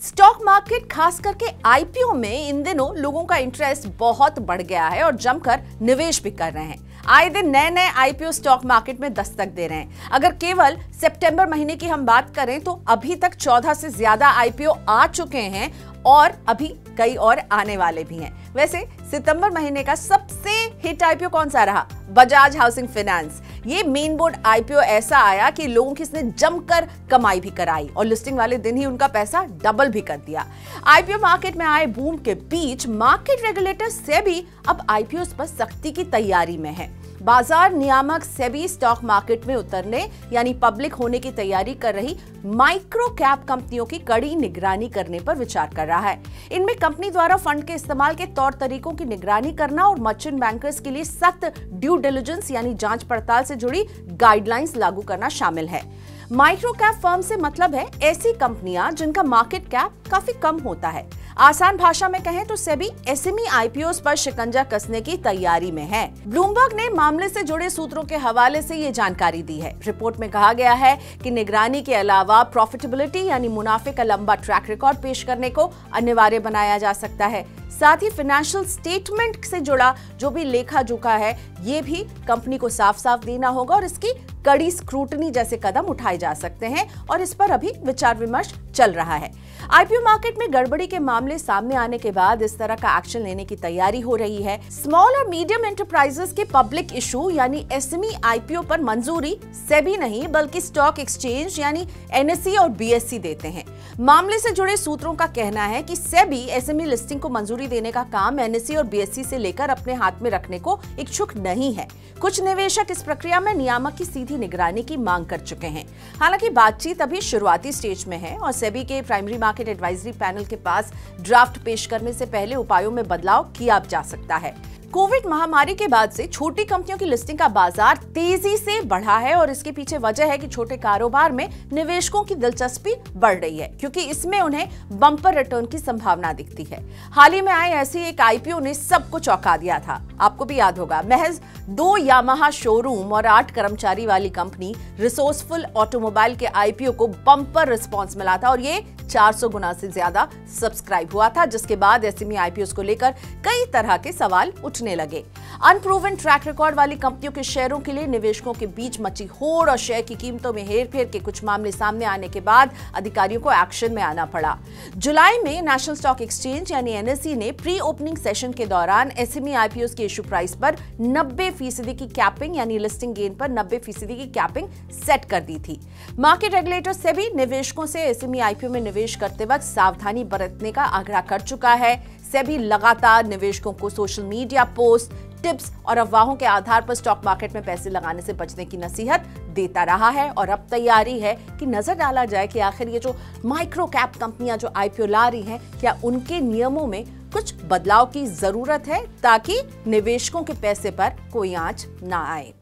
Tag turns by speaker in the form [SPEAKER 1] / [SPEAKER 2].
[SPEAKER 1] Stock market खास करके IPO में इन दिनों लोगों का इंटरेस्ट बहुत बढ़ गया है और जमकर निवेश भी कर रहे हैं। आए दिन नए नए आईपीओ स्टॉक मार्केट में दस्तक दे रहे हैं। अगर केवल सितंबर महीने की हम बात करें तो अभी तक 14 से ज्यादा आईपीओ आ चुके हैं और अभी कई और आने वाले भी हैं। वैसे सितंबर महीने का सबसे हिट आईपीओ कौन सा रहा? Bajaj housing finance. ये मेन बोर्ड आईपीओ ऐसा आया कि लोगों की इसने जमकर कमाई भी कराई और लिस्टिंग वाले दिन ही उनका पैसा डबल भी कर दिया। आईपीओ मार्केट में आए बूम के बीच मार्केट रेगुलेटर सेबी अब आईपीओ पर सख्ती की तैयारी में है। बाजार नियामक सेबी स्टॉक मार्केट में उतरने यानी पब्लिक होने की तैयारी कर रही माइक्रो कैप कंपनियों की कड़ी निगरानी करने पर विचार कर रहा है। इनमें कंपनी द्वारा फंड के इस्तेमाल के तौर तरीकों की निगरानी करना और मर्चेंट बैंकर्स के लिए सख्त ड्यू डिलिजेंस यानी जांच पड़ताल से जुड़ी गाइडलाइंस लागू करना शामिल है। माइक्रो कैप फर्म से मतलब है ऐसी कंपनियां जिनका मार्केट कैप काफी कम होता है। आसान भाषा में कहें तो सेबी एसएमई आईपीओस पर शिकंजा कसने की तैयारी में है। ब्लूमबर्ग ने मामले से जुड़े सूत्रों के हवाले से ये जानकारी दी है। रिपोर्ट में कहा गया है कि निगरानी के अलावा प्रॉफिटेबिलिटी यानी मुनाफे का लंबा ट्रैक रिकॉर्ड पेश करने को अनिवार्य बनाया जा सकता है। साथ ही फाइनेंशियल स्टेटमेंट से जुड़ा जो भी लेखा जोखा है ये भी कंपनी को साफ साफ देना होगा और इसकी कड़ी स्क्रूटनी जैसे कदम उठाए जा सकते हैं और इस पर अभी विचार विमर्श चल रहा है। आईपीओ मार्केट में गड़बड़ी के मामले सामने आने के बाद इस तरह का एक्शन लेने की तैयारी हो रही है। स्मॉल और मीडियम एंटरप्राइजेस के पब्लिक इशू यानी एसएमई आईपीओ पर मंजूरी सेबी नहीं बल्कि स्टॉक एक्सचेंज यानी एनएसई और बीएसई देते हैं। मामले से जुड़े सूत्रों का कहना है कि सेबी एसएमई लिस्टिंग को मंजूरी देने का काम एनएसई और बीएसई से लेकर अपने हाथ में रखने को इच्छुक नहीं है। कुछ निवेशक इस प्रक्रिया में नियामक की सीधी निगरानी की मांग कर चुके हैं। हालांकि बातचीत अभी शुरुआती स्टेज में है और सेबी के प्राइमरी मार्केट एडवाइजरी पैनल के पास ड्राफ्ट पेश करने से पहले उपायों में बदलाव किया जा सकता है। कोविड महामारी के बाद से छोटी कंपनियों की लिस्टिंग का बाजार तेजी से बढ़ा है और इसके पीछे वजह है कि छोटे कारोबार में निवेशकों की दिलचस्पी बढ़ रही है क्योंकि इसमें उन्हें बम्पर रिटर्न की संभावना दिखती है। हाल ही में आए ऐसी एक आईपीओ ने सबको चौंका दिया था। आपको भी याद होगा, महज 2 यामाहा शोरूम और 8 कर्मचारी वाली कंपनी रिसोर्सफुल ऑटोमोबाइल के आईपीओ को बम्पर रिस्पांस मिला था और ये 400 गुना से ज्यादा सब्सक्राइब हुआ था, जिसके बाद एसएमई आईपीओ को लेकर कई तरह के सवाल उठने लगे। अनप्रूवन ट्रैक रिकॉर्ड वाली कंपनियों के शेयरों के लिए निवेशकों के बीच मची होड़ और शेयर की कीमतों में हेरफेर के कुछ मामले सामने आने के बाद अधिकारियों को एक्शन में आना पड़ा। जुलाई में नेशनल स्टॉक एक्सचेंज यानी एनएसई ने प्री ओपनिंग सेशन के दौरान एसएमई आईपीओ के इशू प्राइस पर 90% की कैपिंग यानी लिस्टिंग गेन पर 90% की कैपिंग सेट कर दी थी। मार्केट रेगुलेटर सेबी निवेशकों से एसएमई आईपीओ में निवेश करते वक्त सावधानी बरतने का आग्रह कर चुका है। सेबी लगातार निवेशकों को सोशल मीडिया पोस्ट, टिप्स और अफवाहों के आधार पर स्टॉक मार्केट में पैसे लगाने से बचने की नसीहत देता रहा है और अब तैयारी है कि नजर डाला जाए कि आखिर ये जो माइक्रो कैप कंपनियां जो आईपीओ ला रही हैं क्या उनके नियमों में कुछ बदलाव की जरूरत है ताकि निवेशकों के पैसे पर कोई आंच ना आए।